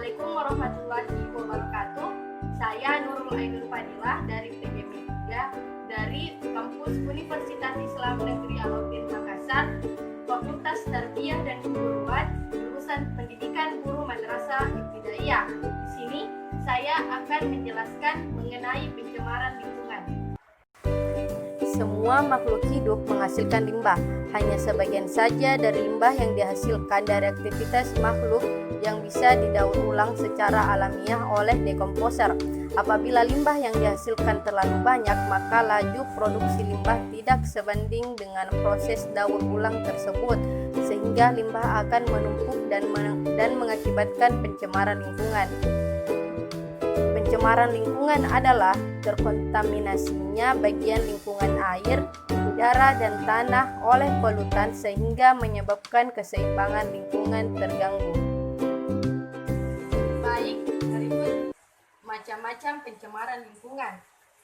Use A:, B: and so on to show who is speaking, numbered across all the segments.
A: Assalamualaikum warahmatullahi wabarakatuh. Saya Nurul Ainur Fadilah dari PGM 3 dari Kampus Universitas Islam Negeri Alauddin Makassar, Fakultas Tarbiyah dan Keguruan, jurusan Pendidikan Guru Madrasah Ibtidaiyah. Di sini saya akan menjelaskan mengenai pencemaran lingkungan.
B: Semua makhluk hidup menghasilkan limbah. Hanya sebagian saja dari limbah yang dihasilkan dari aktivitas makhluk yang bisa didaur ulang secara alamiah oleh dekomposer. Apabila limbah yang dihasilkan terlalu banyak, maka laju produksi limbah tidak sebanding dengan proses daur ulang tersebut, sehingga limbah akan menumpuk dan mengakibatkan pencemaran lingkungan. Pencemaran lingkungan adalah terkontaminasinya bagian lingkungan air, udara, dan tanah oleh polutan sehingga menyebabkan keseimbangan lingkungan terganggu.
A: Baik, berikut macam-macam pencemaran lingkungan.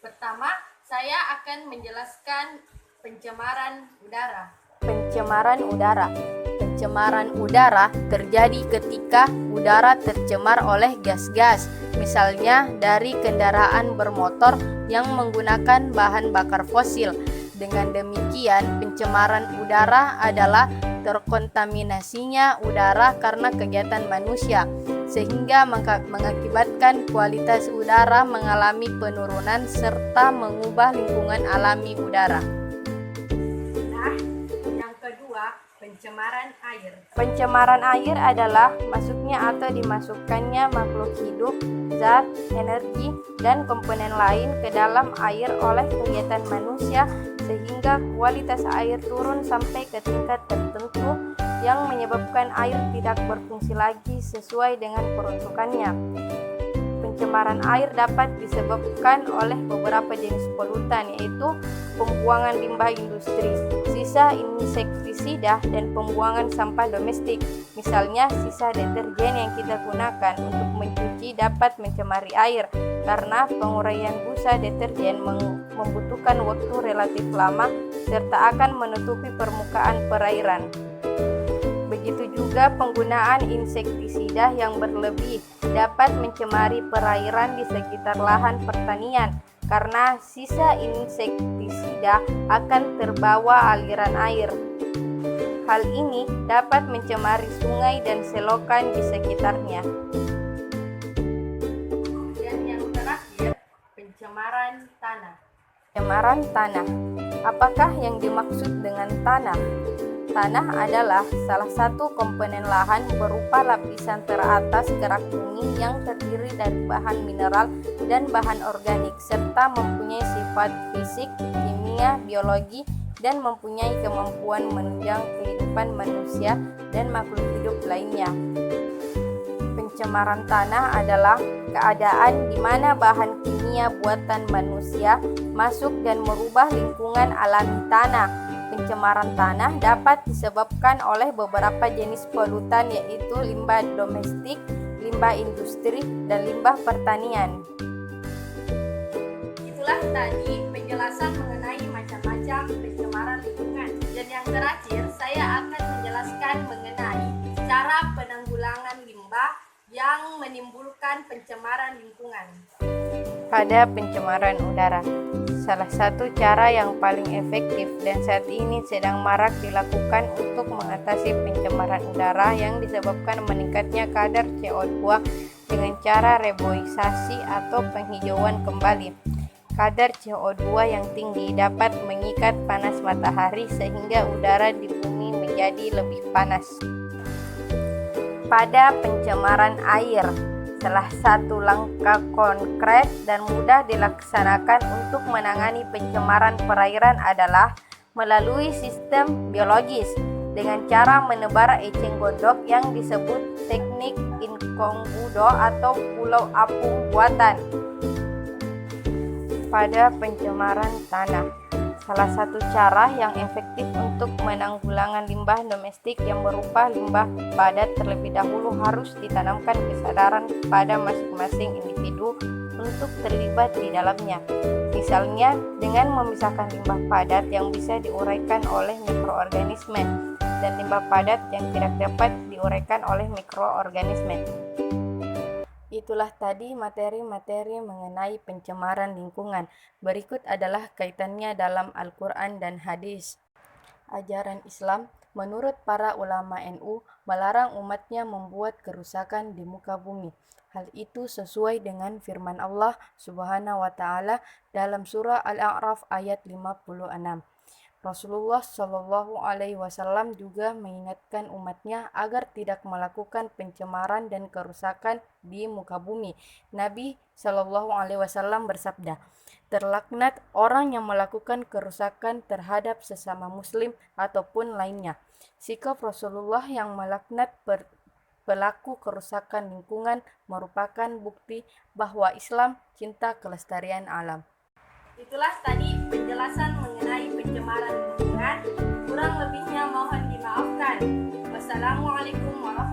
A: Pertama, saya akan menjelaskan pencemaran udara.
B: Pencemaran udara. Pencemaran udara terjadi ketika udara tercemar oleh gas-gas, misalnya dari kendaraan bermotor yang menggunakan bahan bakar fosil. Dengan demikian, pencemaran udara adalah terkontaminasinya udara karena kegiatan manusia, sehingga mengakibatkan kualitas udara mengalami penurunan serta mengubah lingkungan alami udara.
A: Nah, yang kedua, pencemaran air.
B: Pencemaran air adalah masuknya atau dimasukkannya makhluk hidup, zat, energi, dan komponen lain ke dalam air oleh kegiatan manusia sehingga kualitas air turun sampai ke tingkat tertentu yang menyebabkan air tidak berfungsi lagi sesuai dengan peruntukannya. Pencemaran air dapat disebabkan oleh beberapa jenis polutan, yaitu pembuangan limbah industri, sisa insektisida, dan pembuangan sampah domestik. Misalnya, sisa deterjen yang kita gunakan untuk mencuci dapat mencemari air karena penguraian busa deterjen membutuhkan waktu relatif lama serta akan menutupi permukaan perairan. Begitu juga penggunaan insektisida yang berlebih dapat mencemari perairan di sekitar lahan pertanian karena sisa insektisida akan terbawa aliran air. Hal ini dapat mencemari sungai dan selokan di sekitarnya.
A: Dan yang terakhir, pencemaran tanah.
B: Pencemaran tanah. Apakah yang dimaksud dengan tanah? Tanah adalah salah satu komponen lahan berupa lapisan teratas kerak bumi yang terdiri dari bahan mineral dan bahan organik serta mempunyai sifat fisik, kimia, biologi, dan mempunyai kemampuan menunjang kehidupan manusia dan makhluk hidup lainnya. Pencemaran tanah adalah keadaan di mana bahan kimia buatan manusia masuk dan merubah lingkungan alami tanah. Pencemaran tanah dapat disebabkan oleh beberapa jenis polutan, yaitu limbah domestik, limbah industri, dan limbah pertanian.
A: Itulah tadi penjelasan mengenai macam-macam pencemaran lingkungan. Dan yang terakhir, saya akan menjelaskan mengenai cara penanggulangan limbah yang menimbulkan pencemaran lingkungan.
B: Pada pencemaran udara, salah satu cara yang paling efektif dan saat ini sedang marak dilakukan untuk mengatasi pencemaran udara yang disebabkan meningkatnya kadar CO2 dengan cara reboisasi atau penghijauan kembali. Kadar CO2 yang tinggi dapat mengikat panas matahari sehingga udara di bumi menjadi lebih panas. Pada pencemaran air, salah satu langkah konkret dan mudah dilaksanakan untuk menangani pencemaran perairan adalah melalui sistem biologis dengan cara menebar eceng gondok yang disebut teknik inkognito atau pulau apung buatan. Pada pencemaran tanah, salah satu cara yang efektif untuk menanggulangan limbah domestik yang berupa limbah padat terlebih dahulu harus ditanamkan kesadaran pada masing-masing individu untuk terlibat di dalamnya. Misalnya dengan memisahkan limbah padat yang bisa diuraikan oleh mikroorganisme dan limbah padat yang tidak dapat diuraikan oleh mikroorganisme. Itulah tadi materi-materi mengenai pencemaran lingkungan. Berikut adalah kaitannya dalam Al-Quran dan hadis. Ajaran Islam menurut para ulama NU melarang umatnya membuat kerusakan di muka bumi. Hal itu sesuai dengan firman Allah Subhanahu wa taala dalam surah Al-A'raf ayat 56. Rasulullah Shallallahu Alaihi Wasallam juga mengingatkan umatnya agar tidak melakukan pencemaran dan kerusakan di muka bumi. Nabi Shallallahu Alaihi Wasallam bersabda, "Terlaknat orang yang melakukan kerusakan terhadap sesama Muslim ataupun lainnya." Sikap Rasulullah yang melaknat pelaku kerusakan lingkungan merupakan bukti bahwa Islam cinta kelestarian alam.
A: Itulah tadi penjelasan mengenai pencemaran lingkungan. Kurang lebihnya mohon dimaafkan. Wassalamualaikum warahmatullahi wabarakatuh.